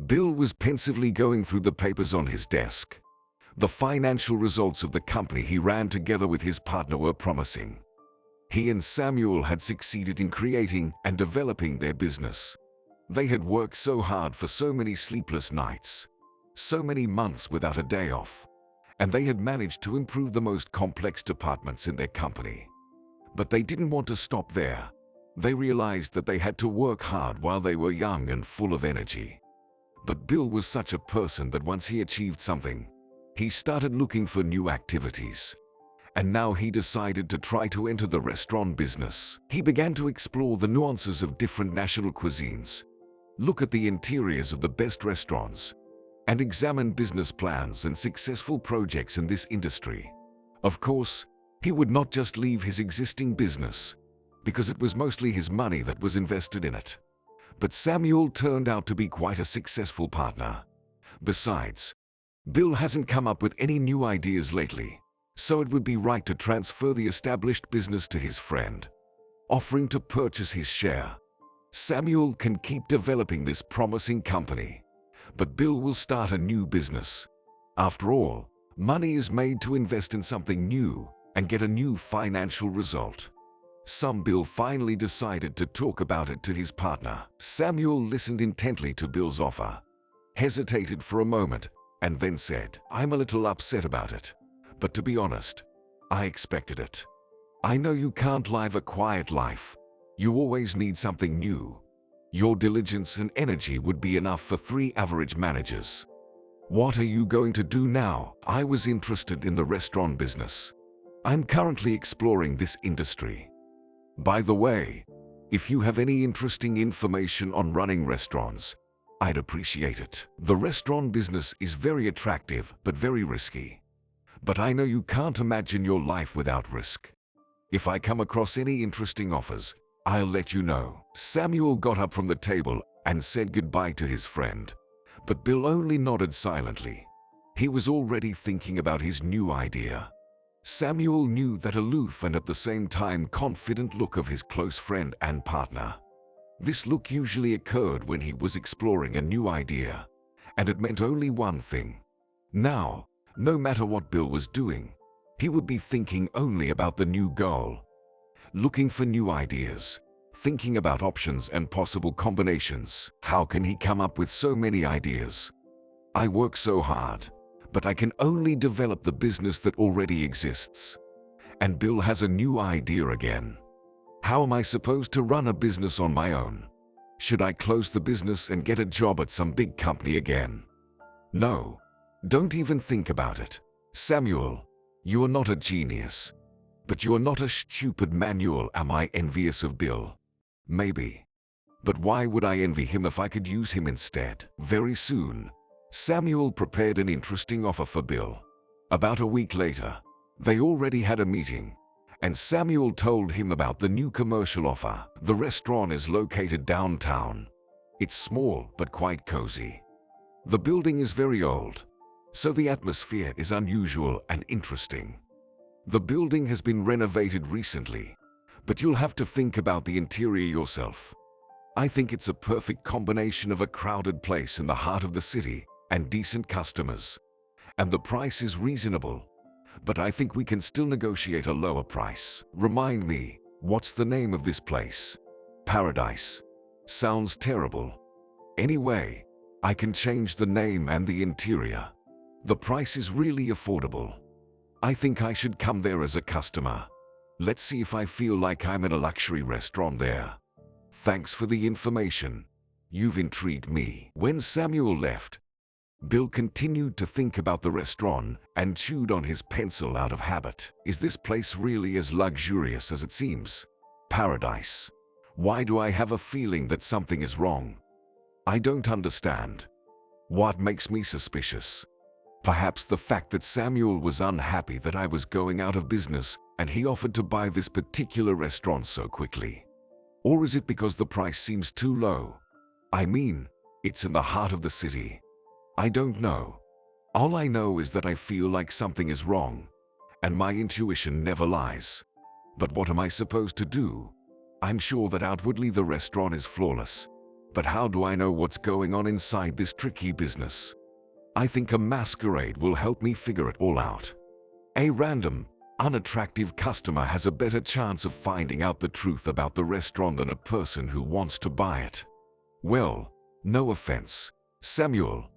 Bill was pensively going through the papers on his desk. The financial results of the company he ran together with his partner were promising. He and Samuel had succeeded in creating and developing their business. They had worked so hard for so many sleepless nights, so many months without a day off, and they had managed to improve the most complex departments in their company. But they didn't want to stop there. They realized that they had to work hard while they were young and full of energy. But Bill was such a person that once he achieved something, he started looking for new activities. And now he decided to try to enter the restaurant business. He began to explore the nuances of different national cuisines, look at the interiors of the best restaurants, and examine business plans and successful projects in this industry. Of course, he would not just leave his existing business, because it was mostly his money that was invested in it. But Samuel turned out to be quite a successful partner. Besides, Bill hasn't come up with any new ideas lately, so it would be right to transfer the established business to his friend, offering to purchase his share. Samuel can keep developing this promising company, but Bill will start a new business. After all, money is made to invest in something new and get a new financial result. Bill finally decided to talk about it to his partner. Samuel listened intently to Bill's offer, hesitated for a moment, and then said, "I'm a little upset about it, but to be honest, I expected it. I know you can't live a quiet life. You always need something new. Your diligence and energy would be enough for 3 average managers. What are you going to do now?" I was interested in the restaurant business. I'm currently exploring this industry. By the way, if you have any interesting information on running restaurants, I'd appreciate it. The restaurant business is very attractive but very risky. But I know you can't imagine your life without risk. If I come across any interesting offers, I'll let you know. Samuel got up from the table and said goodbye to his friend, but Bill only nodded silently. He was already thinking about his new idea. Samuel knew that aloof and at the same time confident look of his close friend and partner. This look usually occurred when he was exploring a new idea, and it meant only one thing. Now, no matter what Bill was doing, he would be thinking only about the new goal, looking for new ideas, thinking about options and possible combinations. How can he come up with so many ideas? I work so hard, but I can only develop the business that already exists. And Bill has a new idea again. How am I supposed to run a business on my own? Should I close the business and get a job at some big company again? No, don't even think about it. Samuel, you are not a genius, but you are not a stupid manual. Am I envious of Bill? Maybe. But why would I envy him if I could use him instead? Very soon, Samuel prepared an interesting offer for Bill. About a week later, they already had a meeting, and Samuel told him about the new commercial offer. The restaurant is located downtown. It's small but quite cozy. The building is very old, so the atmosphere is unusual and interesting. The building has been renovated recently, but you'll have to think about the interior yourself. I think it's a perfect combination of a crowded place in the heart of the city and decent customers. And the price is reasonable, but I think we can still negotiate a lower price. Remind me, what's the name of this place? Paradise. Sounds terrible. Anyway, I can change the name and the interior. The price is really affordable. I think I should come there as a customer. Let's see if I feel like I'm in a luxury restaurant there. Thanks for the information. You've intrigued me. When Samuel left, Bill continued to think about the restaurant and chewed on his pencil out of habit. Is this place really as luxurious as it seems? Paradise. Why do I have a feeling that something is wrong? I don't understand. What makes me suspicious? Perhaps the fact that Samuel was unhappy that I was going out of business and he offered to buy this particular restaurant so quickly. Or is it because the price seems too low? I mean, it's in the heart of the city. I don't know. All I know is that I feel like something is wrong, and my intuition never lies. But what am I supposed to do? I'm sure that outwardly the restaurant is flawless, But how do I know what's going on inside this tricky business? I think a masquerade will help me figure it all out. A random, unattractive customer has a better chance of finding out the truth about the restaurant than a person who wants to buy it. Well, no offense, Samuel,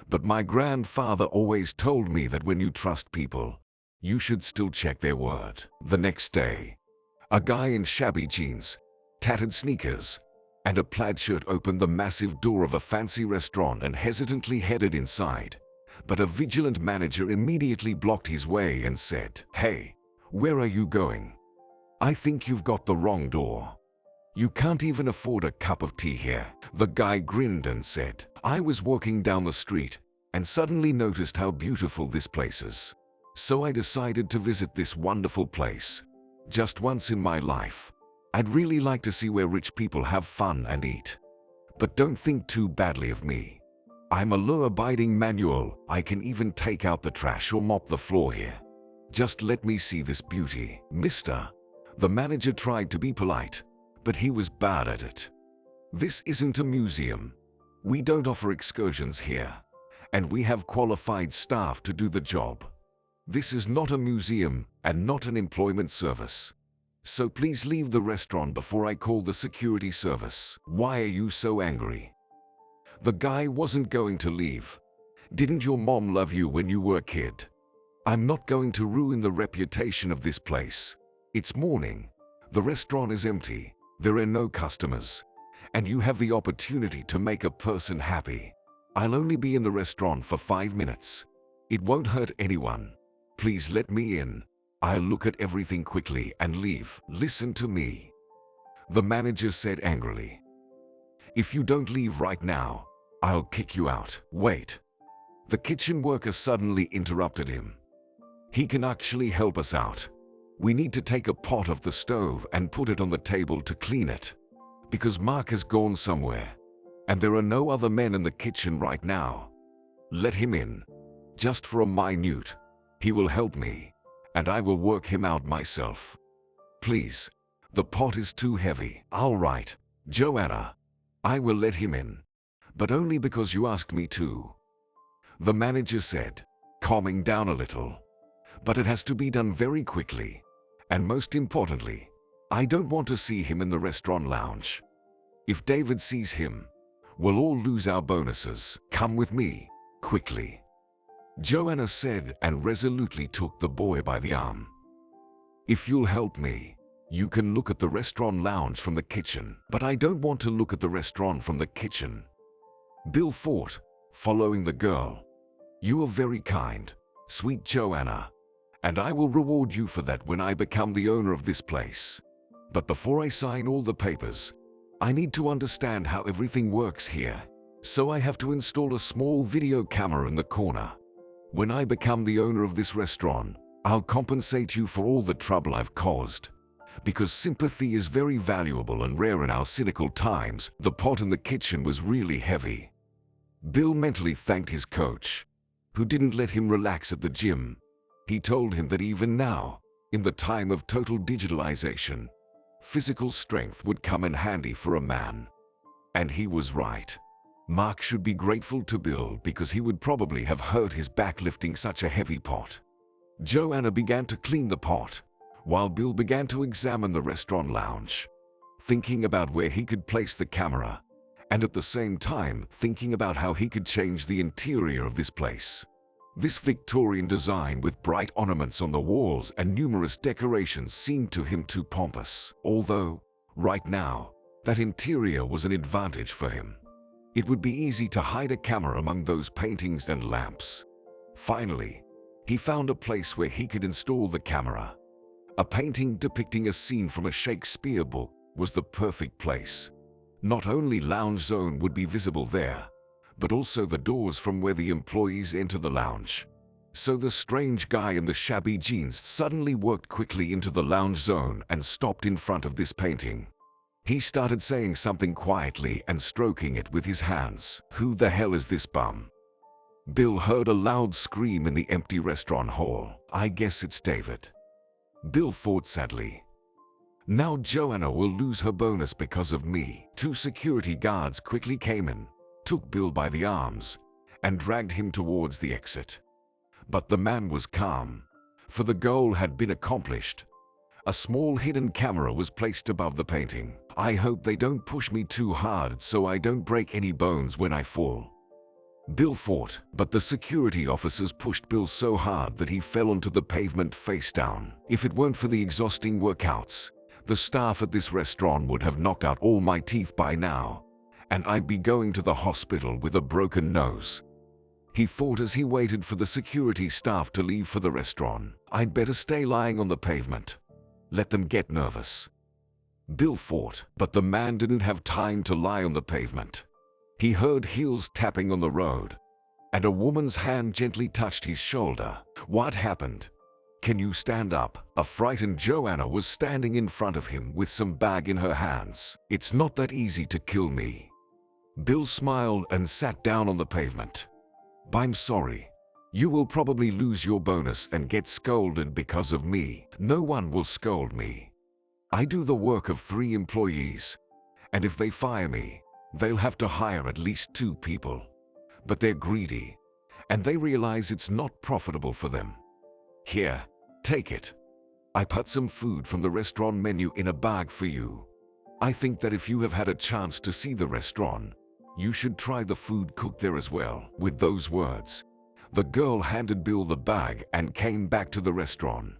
but my grandfather always told me that when you trust people, you should still check their word. The next day, a guy in shabby jeans, tattered sneakers, and a plaid shirt opened the massive door of a fancy restaurant and hesitantly headed inside. But a vigilant manager immediately blocked his way and said, "Hey, where are you going? I think you've got the wrong door. You can't even afford a cup of tea here." The guy grinned and said, "I was walking down the street and suddenly noticed how beautiful this place is. So I decided to visit this wonderful place. Just once in my life. I'd really like to see where rich people have fun and eat. But don't think too badly of me. I'm a law-abiding manual. I can even take out the trash or mop the floor here. Just let me see this beauty." "Mister," the manager tried to be polite, but he was bad at it. "This isn't a museum. We don't offer excursions here, and we have qualified staff to do the job. This is not a museum and not an employment service. So please leave the restaurant before I call the security service." "Why are you so angry?" The guy wasn't going to leave. "Didn't your mom love you when you were a kid? I'm not going to ruin the reputation of this place. It's morning. The restaurant is empty. There are no customers. And you have the opportunity to make a person happy. I'll only be in the restaurant for 5 minutes. It won't hurt anyone. Please let me in. I'll look at everything quickly and leave." "Listen to me," the manager said angrily. "If you don't leave right now, I'll kick you out." "Wait." The kitchen worker suddenly interrupted him. "He can actually help us out. We need to take a pot off the stove and put it on the table to clean it. Because Mark has gone somewhere, and there are no other men in the kitchen right now. Let him in. Just for a minute. He will help me, and I will work him out myself. Please. The pot is too heavy." "All right, Joanna. I will let him in. But only because you asked me to," the manager said, calming down a little. "But it has to be done very quickly. And most importantly, I don't want to see him in the restaurant lounge. If David sees him, we'll all lose our bonuses. Come with me, quickly," Joanna said and resolutely took the boy by the arm. "If you'll help me, you can look at the restaurant lounge from the kitchen." "But I don't want to look at the restaurant from the kitchen," Bill thought, following the girl. "You are very kind, sweet Joanna, and I will reward you for that when I become the owner of this place. But before I sign all the papers, I need to understand how everything works here. So I have to install a small video camera in the corner. When I become the owner of this restaurant, I'll compensate you for all the trouble I've caused. Because sympathy is very valuable and rare in our cynical times." The pot in the kitchen was really heavy. Bill mentally thanked his coach, who didn't let him relax at the gym. He told him that even now, in the time of total digitalization, physical strength would come in handy for a man. And he was right. Mark should be grateful to Bill because he would probably have hurt his back lifting such a heavy pot. Joanna began to clean the pot, while Bill began to examine the restaurant lounge, thinking about where he could place the camera, and at the same time thinking about how he could change the interior of this place. This Victorian design with bright ornaments on the walls and numerous decorations seemed to him too pompous. Although, right now, that interior was an advantage for him. It would be easy to hide a camera among those paintings and lamps. Finally, he found a place where he could install the camera. A painting depicting a scene from a Shakespeare book was the perfect place. Not only lounge zone would be visible there, but also the doors from where the employees enter the lounge. So the strange guy in the shabby jeans suddenly walked quickly into the lounge zone and stopped in front of this painting. He started saying something quietly and stroking it with his hands. "Who the hell is this bum?" Bill heard a loud scream in the empty restaurant hall. "I guess it's David," Bill thought sadly. Now Joanna will lose her bonus because of me. 2 security guards quickly came in, took Bill by the arms, and dragged him towards the exit. But the man was calm, for the goal had been accomplished. A small hidden camera was placed above the painting. I hope they don't push me too hard so I don't break any bones when I fall. Bill fought, but the security officers pushed Bill so hard that he fell onto the pavement face down. If it weren't for the exhausting workouts, the staff at this restaurant would have knocked out all my teeth by now, and I'd be going to the hospital with a broken nose. He thought as he waited for the security staff to leave for the restaurant. I'd better stay lying on the pavement. Let them get nervous. Bill fought, but the man didn't have time to lie on the pavement. He heard heels tapping on the road, and a woman's hand gently touched his shoulder. What happened? Can you stand up? A frightened Joanna was standing in front of him with some bag in her hands. It's not that easy to kill me. Bill smiled and sat down on the pavement. I'm sorry. You will probably lose your bonus and get scolded because of me. No one will scold me. I do the work of 3 employees, and if they fire me, they'll have to hire at least 2 people. But they're greedy, and they realize it's not profitable for them. Here, take it. I put some food from the restaurant menu in a bag for you. I think that if you have had a chance to see the restaurant, you should try the food cooked there as well. With those words, the girl handed Bill the bag and came back to the restaurant.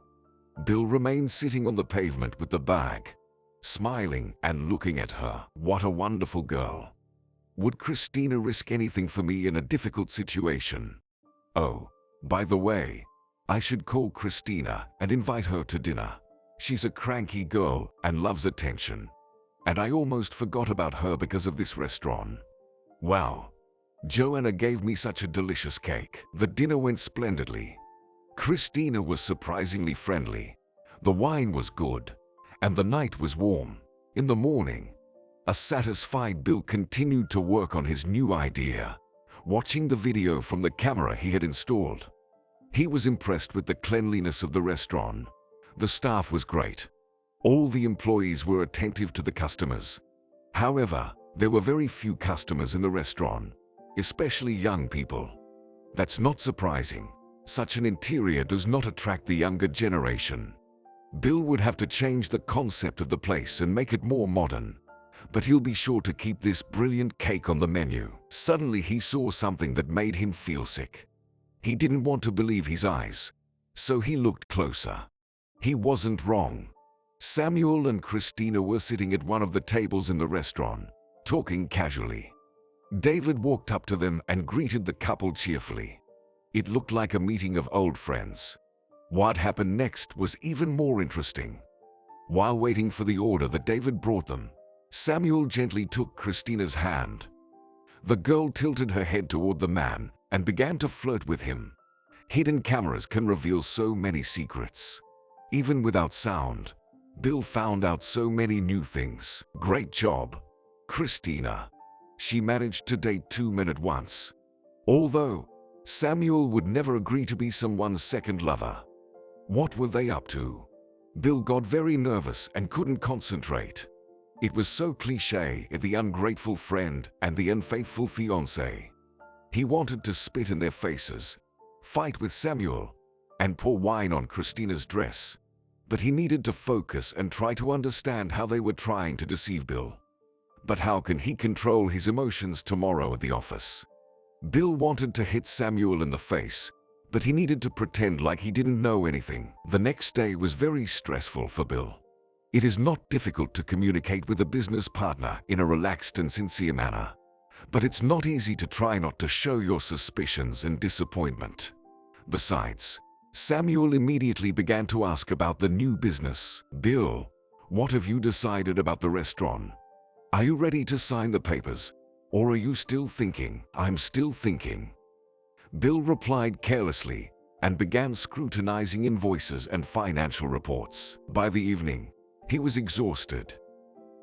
Bill remained sitting on the pavement with the bag, smiling and looking at her. What a wonderful girl. Would Christina risk anything for me in a difficult situation? Oh, by the way, I should call Christina and invite her to dinner. She's a cranky girl and loves attention. And I almost forgot about her because of this restaurant. Wow. Joanna gave me such a delicious cake. The dinner went splendidly. Christina was surprisingly friendly. The wine was good, and the night was warm. In the morning, a satisfied Bill continued to work on his new idea, watching the video from the camera he had installed. He was impressed with the cleanliness of the restaurant. The staff was great. All the employees were attentive to the customers. However, there were very few customers in the restaurant, especially young people. That's not surprising. Such an interior does not attract the younger generation. Bill would have to change the concept of the place and make it more modern, but he'll be sure to keep this brilliant cake on the menu. Suddenly he saw something that made him feel sick. He didn't want to believe his eyes, so he looked closer. He wasn't wrong. Samuel and Christina were sitting at one of the tables in the restaurant, talking casually. David walked up to them and greeted the couple cheerfully. It looked like a meeting of old friends. What happened next was even more interesting. While waiting for the order that David brought them, Samuel gently took Christina's hand. The girl tilted her head toward the man and began to flirt with him. Hidden cameras can reveal so many secrets. Even without sound, Bill found out so many new things. Great job, Christina. She managed to date 2 men at once. Although Samuel would never agree to be someone's second lover. What were they up to? Bill got very nervous and couldn't concentrate. It was so cliché, the ungrateful friend and the unfaithful fiancé. He wanted to spit in their faces, fight with Samuel, and pour wine on Christina's dress. But he needed to focus and try to understand how they were trying to deceive Bill. But how can he control his emotions tomorrow at the office? Bill wanted to hit Samuel in the face, but he needed to pretend like he didn't know anything. The next day was very stressful for Bill. It is not difficult to communicate with a business partner in a relaxed and sincere manner, but it's not easy to try not to show your suspicions and disappointment. Besides, Samuel immediately began to ask about the new business. Bill, what have you decided about the restaurant? Are you ready to sign the papers? Or are you still thinking? I'm still thinking. Bill replied carelessly and began scrutinizing invoices and financial reports. By the evening, he was exhausted.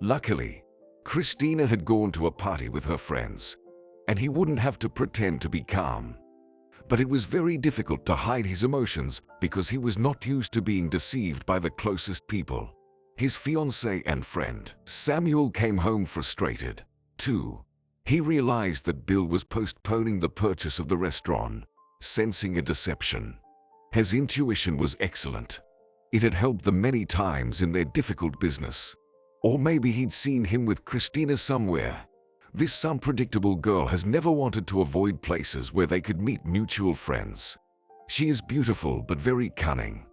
Luckily, Christina had gone to a party with her friends, and he wouldn't have to pretend to be calm. But it was very difficult to hide his emotions because he was not used to being deceived by the closest people. his fiancée and friend. Samuel came home frustrated, too. He realized that Bill was postponing the purchase of the restaurant, sensing a deception. His intuition was excellent. It had helped them many times in their difficult business. Or maybe he'd seen him with Christina somewhere. This unpredictable girl has never wanted to avoid places where they could meet mutual friends. She is beautiful but very cunning.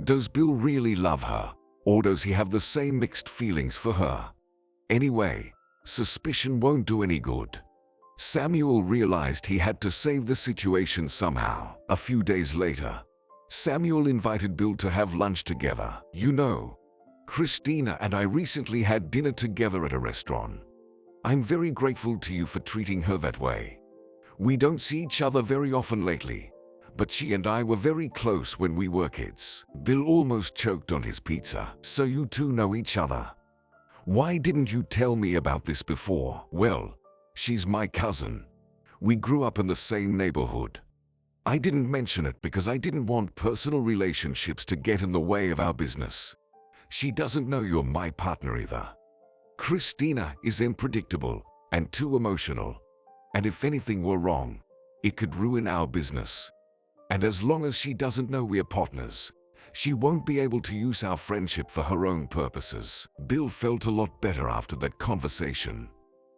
Does Bill really love her, or does he have the same mixed feelings for her? Anyway, suspicion won't do any good. Samuel realized he had to save the situation somehow. A few days later, Samuel invited Bill to have lunch together. You know, Christina and I recently had dinner together at a restaurant. I'm very grateful to you for treating her that way. We don't see each other very often lately, but she and I were very close when we were kids. Bill almost choked on his pizza. So you two know each other? Why didn't you tell me about this before? Well, she's my cousin. We grew up in the same neighborhood. I didn't mention it because I didn't want personal relationships to get in the way of our business. She doesn't know you're my partner either. Christina is unpredictable and too emotional, and if anything were wrong, it could ruin our business. And as long as she doesn't know we're partners, she won't be able to use our friendship for her own purposes. Bill felt a lot better after that conversation.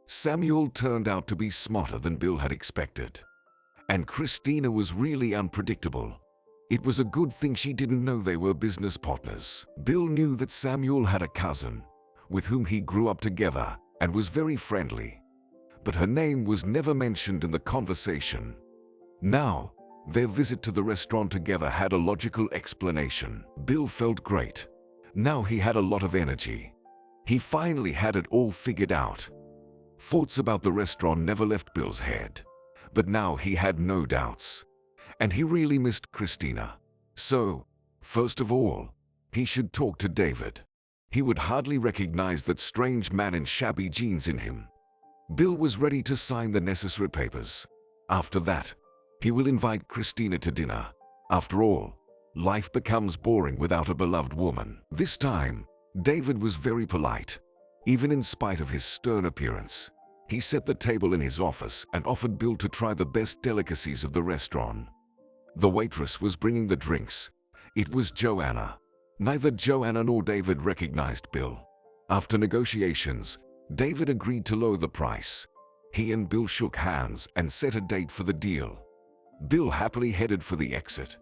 Samuel turned out to be smarter than Bill had expected. And Christina was really unpredictable. It was a good thing she didn't know they were business partners. Bill knew that Samuel had a cousin, with whom he grew up together and was very friendly. But her name was never mentioned in the conversation. Now, their visit to the restaurant together had a logical explanation. Bill felt great. Now he had a lot of energy. He finally had it all figured out. Thoughts about the restaurant never left Bill's head. But now he had no doubts. And he really missed Christina. So, first of all, he should talk to David. He would hardly recognize that strange man in shabby jeans in him. Bill was ready to sign the necessary papers. After that, he will invite Christina to dinner. After all, life becomes boring without a beloved woman. This time, David was very polite. Even in spite of his stern appearance, he set the table in his office and offered Bill to try the best delicacies of the restaurant. The waitress was bringing the drinks. It was Joanna. Neither Joanna nor David recognized Bill. After negotiations, David agreed to lower the price. He and Bill shook hands and set a date for the deal. Bill happily headed for the exit,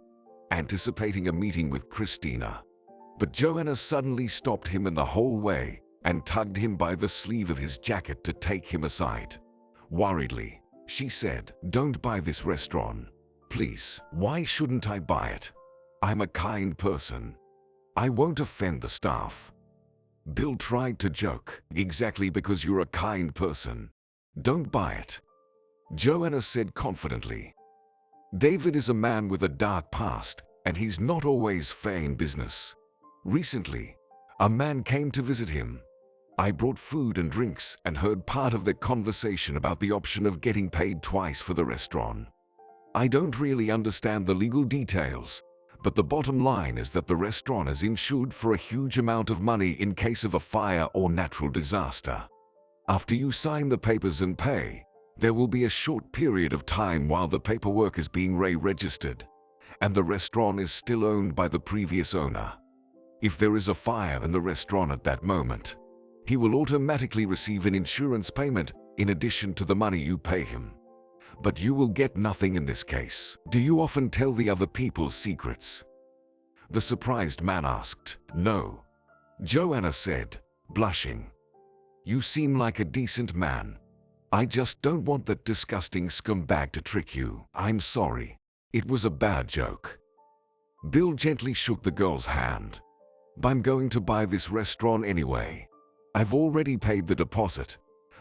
anticipating a meeting with Christina. But Joanna suddenly stopped him in the hallway and tugged him by the sleeve of his jacket to take him aside. Worriedly, she said, "Don't buy this restaurant. Please." "Why shouldn't I buy it? I'm a kind person. I won't offend the staff." Bill tried to joke. "Exactly because you're a kind person. Don't buy it," Joanna said confidently. David is a man with a dark past, and he's not always fair in business. Recently, a man came to visit him. I brought food and drinks and heard part of their conversation about the option of getting paid twice for the restaurant. I don't really understand the legal details, but the bottom line is that the restaurant is insured for a huge amount of money in case of a fire or natural disaster. After you sign the papers and pay, there will be a short period of time while the paperwork is being re-registered, and the restaurant is still owned by the previous owner. If there is a fire in the restaurant at that moment, he will automatically receive an insurance payment in addition to the money you pay him. But you will get nothing in this case. Do you often tell the other people's secrets?" The surprised man asked. "No," Joanna said, blushing. "You seem like a decent man. I just don't want that disgusting scumbag to trick you." "I'm sorry. It was a bad joke." Bill gently shook the girl's hand. "I'm going to buy this restaurant anyway. I've already paid the deposit,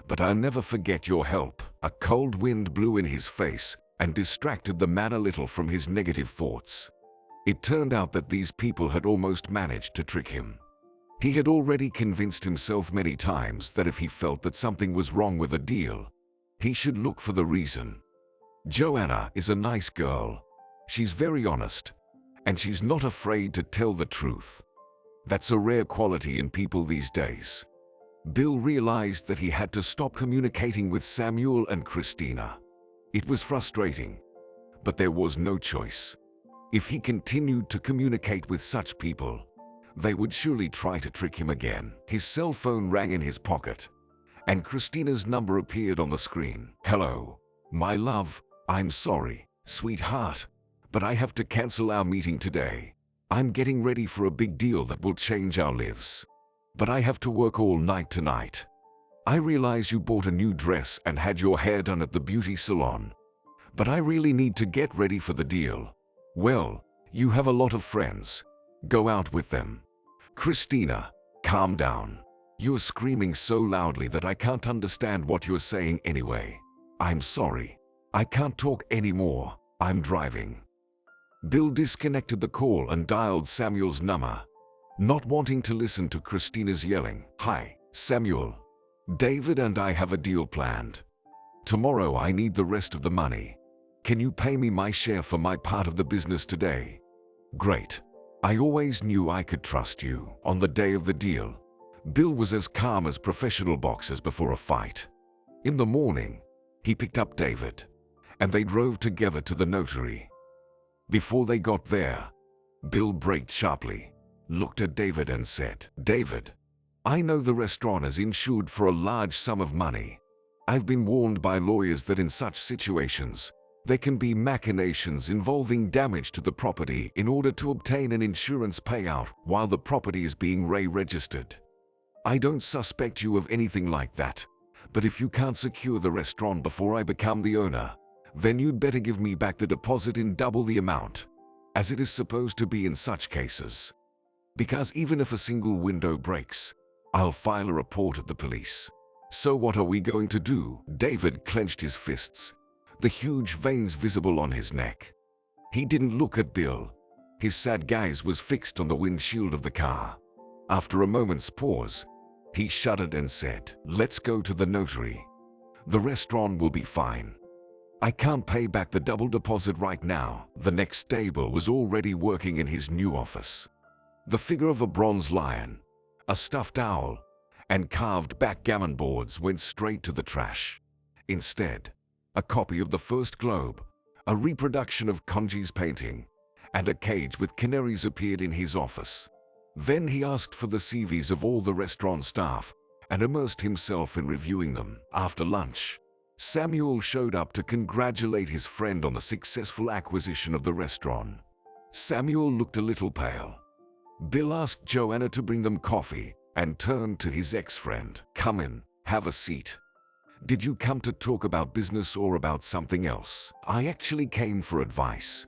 but I'll never forget your help." A cold wind blew in his face and distracted the man a little from his negative thoughts. It turned out that these people had almost managed to trick him. He had already convinced himself many times that if he felt that something was wrong with a deal, he should look for the reason. Joanna is a nice girl. She's very honest, and she's not afraid to tell the truth. That's a rare quality in people these days. Bill realized that he had to stop communicating with Samuel and Christina. It was frustrating, but there was no choice. If he continued to communicate with such people, they would surely try to trick him again. His cell phone rang in his pocket, and Christina's number appeared on the screen. "Hello, my love. I'm sorry, sweetheart, but I have to cancel our meeting today. I'm getting ready for a big deal that will change our lives. But I have to work all night tonight. I realize you bought a new dress and had your hair done at the beauty salon, but I really need to get ready for the deal. Well, you have a lot of friends. Go out with them." "Christina, calm down. You're screaming so loudly that I can't understand what you're saying anyway. I'm sorry. I can't talk anymore. I'm driving." Bill disconnected the call and dialed Samuel's number, not wanting to listen to Christina's yelling. "Hi, Samuel. David and I have a deal planned. Tomorrow I need the rest of the money. Can you pay me my share for my part of the business today?" "Great. I always knew I could trust you." On the day of the deal, Bill was as calm as professional boxers before a fight. In the morning, he picked up David, and they drove together to the notary. Before they got there, Bill braked sharply, looked at David and said, "David, I know the restaurant is insured for a large sum of money. I've been warned by lawyers that in such situations, there can be machinations involving damage to the property in order to obtain an insurance payout while the property is being re-registered. I don't suspect you of anything like that, but if you can't secure the restaurant before I become the owner, then you'd better give me back the deposit in double the amount, as it is supposed to be in such cases. Because even if a single window breaks, I'll file a report at the police." "So what are we going to do?" David clenched his fists, the huge veins visible on his neck. He didn't look at Bill. His sad gaze was fixed on the windshield of the car. After a moment's pause, he shuddered and said, "Let's go to the notary. The restaurant will be fine. I can't pay back the double deposit right now." The next day, Bill was already working in his new office. The figure of a bronze lion, a stuffed owl, and carved backgammon boards went straight to the trash. Instead, a copy of the first globe, a reproduction of Conji's painting, and a cage with canaries appeared in his office. Then he asked for the CVs of all the restaurant staff and immersed himself in reviewing them. After lunch, Samuel showed up to congratulate his friend on the successful acquisition of the restaurant. Samuel looked a little pale. Bill asked Joanna to bring them coffee and turned to his ex-friend. "Come in, have a seat. Did you come to talk about business or about something else?" "I actually came for advice.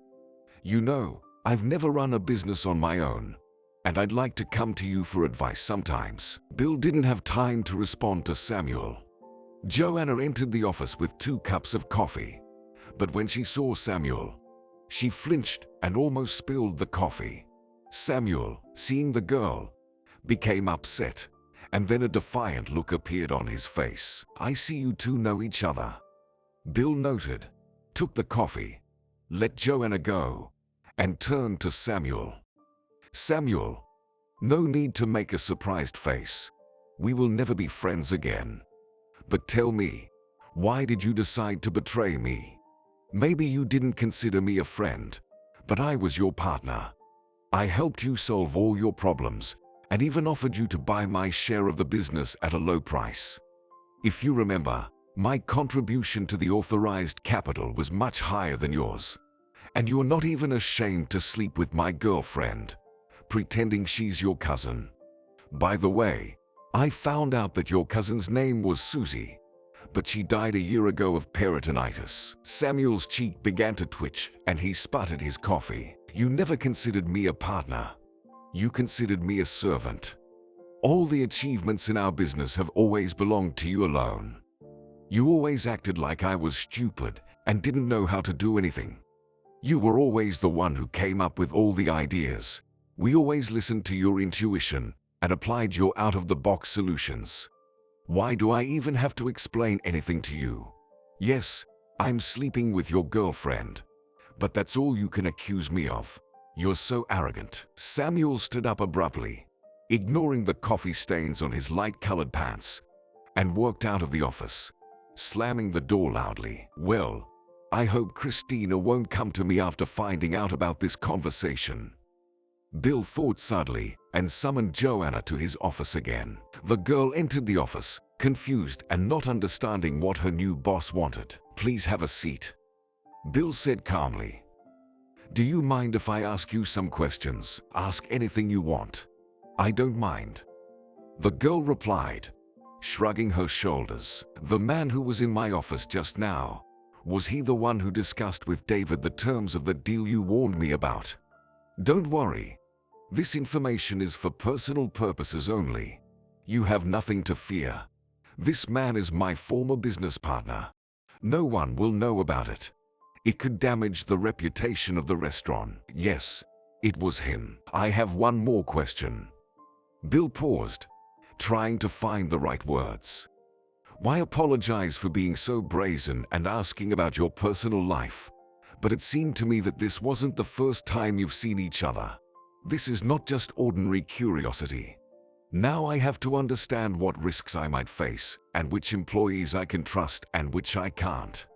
You know, I've never run a business on my own, and I'd like to come to you for advice sometimes." Bill didn't have time to respond to Samuel. Joanna entered the office with 2 cups of coffee, but when she saw Samuel, she flinched and almost spilled the coffee. Samuel, seeing the girl, became upset, and then a defiant look appeared on his face. "I see you two know each other," Bill noted, took the coffee, let Joanna go, and turned to Samuel. "Samuel, no need to make a surprised face. We will never be friends again. But tell me, why did you decide to betray me? Maybe you didn't consider me a friend, but I was your partner. I helped you solve all your problems, and even offered you to buy my share of the business at a low price. If you remember, my contribution to the authorized capital was much higher than yours, and you're not even ashamed to sleep with my girlfriend, pretending she's your cousin. By the way, I found out that your cousin's name was Susie, but she died a year ago of peritonitis." Samuel's cheek began to twitch and he sputtered his coffee. "You never considered me a partner. You considered me a servant. All the achievements in our business have always belonged to you alone. You always acted like I was stupid and didn't know how to do anything. You were always the one who came up with all the ideas. We always listened to your intuition and applied your out-of-the-box solutions. Why do I even have to explain anything to you? Yes, I'm sleeping with your girlfriend, but that's all you can accuse me of. You're so arrogant." Samuel stood up abruptly, ignoring the coffee stains on his light-colored pants, and walked out of the office, slamming the door loudly. Well, I hope Christina won't come to me after finding out about this conversation. Bill thought sadly and summoned Joanna to his office again. The girl entered the office, confused and not understanding what her new boss wanted. "Please have a seat," Bill said calmly. "Do you mind if I ask you some questions? Ask anything you want. I don't mind," the girl replied, shrugging her shoulders. "The man who was in my office just now, was he the one who discussed with David the terms of the deal you warned me about?" "Don't worry. This information is for personal purposes only. You have nothing to fear. This man is my former business partner. No one will know about it. It could damage the reputation of the restaurant." "Yes, it was him. I have one more question." Bill paused, trying to find the right words. "Why apologize for being so brazen and asking about your personal life? But it seemed to me that this wasn't the first time you've seen each other. This is not just ordinary curiosity. Now I have to understand what risks I might face and which employees I can trust and which I can't.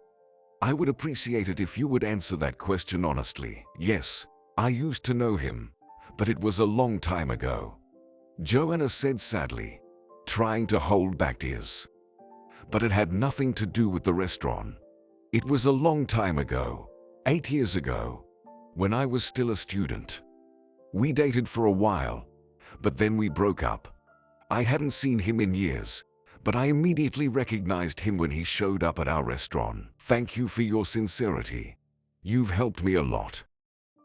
I would appreciate it if you would answer that question honestly." "Yes, I used to know him, but it was a long time ago," Joanna said sadly, trying to hold back tears. "But it had nothing to do with the restaurant. It was a long time ago, 8 years ago, when I was still a student. We dated for a while, but then we broke up. I hadn't seen him in years, but I immediately recognized him when he showed up at our restaurant. Thank you for your sincerity. You've helped me a lot.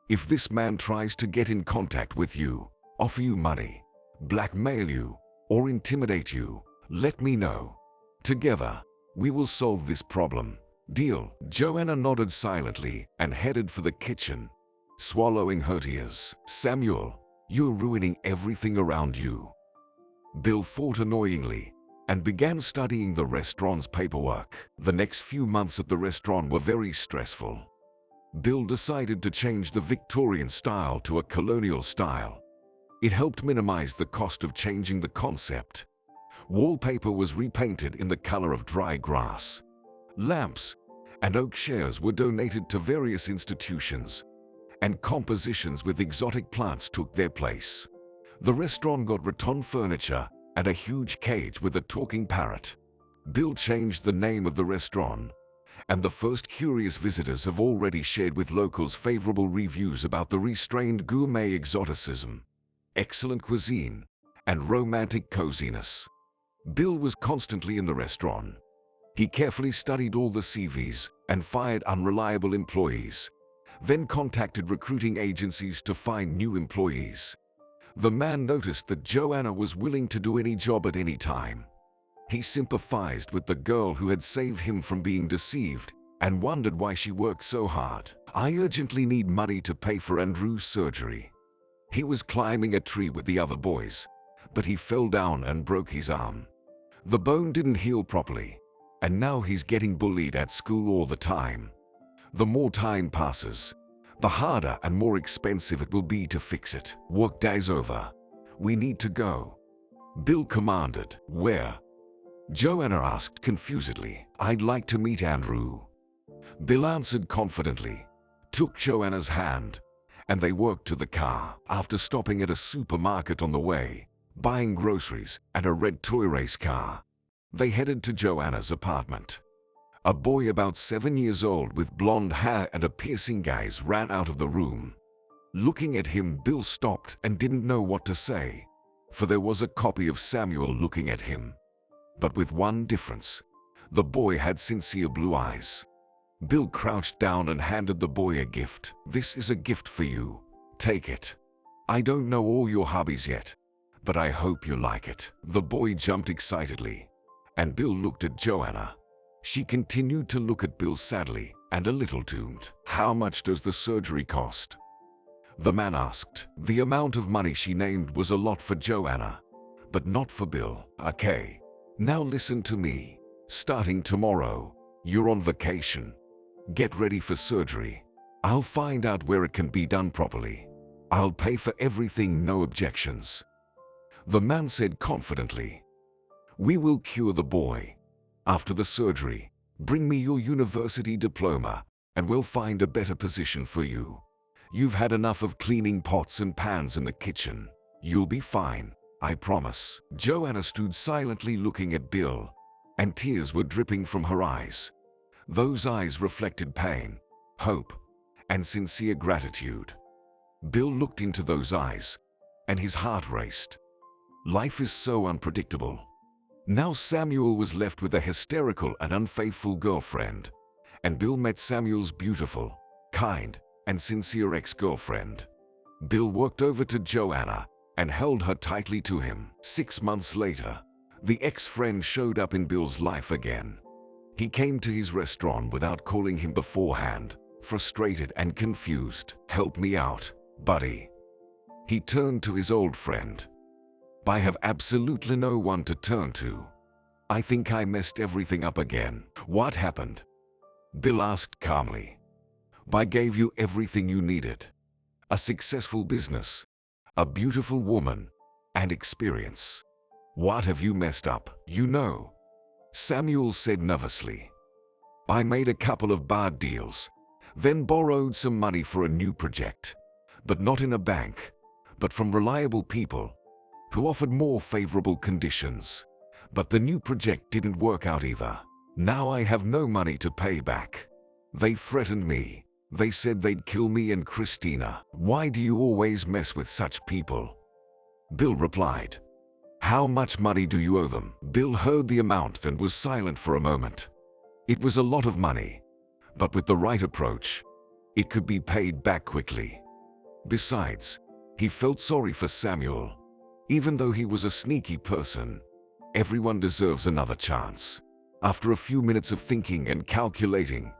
If this man tries to get in contact with you, offer you money, blackmail you, or intimidate you, let me know. Together, we will solve this problem. Deal?" Joanna nodded silently and headed for the kitchen, swallowing her tears. "Samuel, you're ruining everything around you," Bill thought annoyingly, and began studying the restaurant's paperwork. The next few months at the restaurant were very stressful. Bill decided to change the Victorian style to a colonial style. It helped minimize the cost of changing the concept. Wallpaper was repainted in the color of dry grass. Lamps and oak chairs were donated to various institutions, and compositions with exotic plants took their place. The restaurant got rattan furniture and a huge cage with a talking parrot. Bill changed the name of the restaurant, and the first curious visitors have already shared with locals favorable reviews about the restrained gourmet exoticism, excellent cuisine, and romantic coziness. Bill was constantly in the restaurant. He carefully studied all the CVs and fired unreliable employees, then contacted recruiting agencies to find new employees. The man noticed that Joanna was willing to do any job at any time. He sympathized with the girl who had saved him from being deceived and wondered why she worked so hard. "I urgently need money to pay for Andrew's surgery." He was climbing a tree with the other boys, but he fell down and broke his arm. The bone didn't heal properly, and now he's getting bullied at school all the time. The more time passes, the harder and more expensive it will be to fix it. "Work day's over. We need to go," Bill commanded. "Where?" Joanna asked confusedly. "I'd like to meet Andrew," Bill answered confidently, took Joanna's hand, and they walked to the car. After stopping at a supermarket on the way, buying groceries and a red toy race car, they headed to Joanna's apartment. A boy about 7 years old with blonde hair and a piercing gaze ran out of the room. Looking at him, Bill stopped and didn't know what to say, for there was a copy of Samuel looking at him. But with one difference. The boy had sincere blue eyes. Bill crouched down and handed the boy a gift. "This is a gift for you. Take it. I don't know all your hobbies yet, but I hope you like it." The boy jumped excitedly, and Bill looked at Joanna. She continued to look at Bill sadly and a little doomed. "How much does the surgery cost?" the man asked. The amount of money she named was a lot for Joanna, but not for Bill. "Okay, now listen to me. Starting tomorrow, you're on vacation. Get ready for surgery. I'll find out where it can be done properly. I'll pay for everything, no objections." The man said confidently, "We will cure the boy. After the surgery, bring me your university diploma and we'll find a better position for you. You've had enough of cleaning pots and pans in the kitchen. You'll be fine, I promise." Joanna stood silently looking at Bill, and tears were dripping from her eyes. Those eyes reflected pain, hope, and sincere gratitude. Bill looked into those eyes, and his heart raced. Life is so unpredictable. Now Samuel was left with a hysterical and unfaithful girlfriend, and Bill met Samuel's beautiful, kind, and sincere ex-girlfriend. Bill walked over to Joanna and held her tightly to him. 6 months later, the ex-friend showed up in Bill's life again. He came to his restaurant without calling him beforehand, frustrated and confused. "Help me out, buddy." He turned to his old friend. "I have absolutely no one to turn to. I think I messed everything up again." "What happened?" Bill asked calmly. "I gave you everything you needed. A successful business, a beautiful woman, and experience. What have you messed up?" "You know," Samuel said nervously, "I made a couple of bad deals, then borrowed some money for a new project, but not in a bank, but from reliable people who offered more favorable conditions. But the new project didn't work out either. Now I have no money to pay back. They threatened me. They said they'd kill me and Christina." "Why do you always mess with such people?" Bill replied. "How much money do you owe them?" Bill heard the amount and was silent for a moment. It was a lot of money, but with the right approach, it could be paid back quickly. Besides, he felt sorry for Samuel. Even though he was a sneaky person, everyone deserves another chance. After a few minutes of thinking and calculating,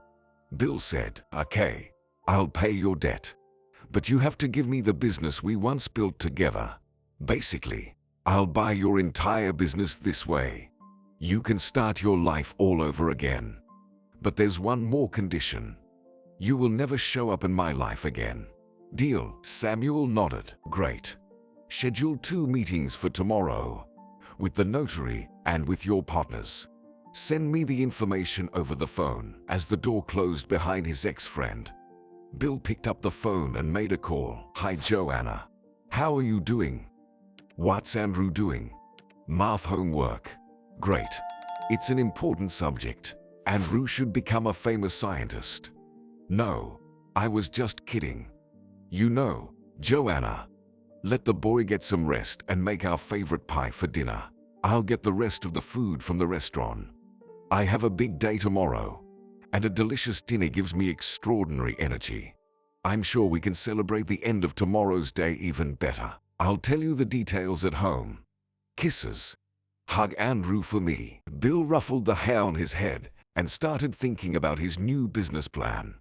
Bill said, "Okay, I'll pay your debt, but you have to give me the business we once built together. Basically, I'll buy your entire business this way. You can start your life all over again. But there's one more condition. You will never show up in my life again. Deal?" Samuel nodded. "Great. Schedule 2 meetings for tomorrow, with the notary and with your partners. Send me the information over the phone." As the door closed behind his ex-friend, Bill picked up the phone and made a call. "Hi Joanna. How are you doing? What's Andrew doing? Math homework? Great. It's an important subject. Andrew should become a famous scientist." "No, I was just kidding. You know, Joanna, let the boy get some rest and make our favorite pie for dinner. I'll get the rest of the food from the restaurant. I have a big day tomorrow, and a delicious dinner gives me extraordinary energy. I'm sure we can celebrate the end of tomorrow's day even better. I'll tell you the details at home. Kisses. Hug Andrew for me." Bill ruffled the hair on his head and started thinking about his new business plan.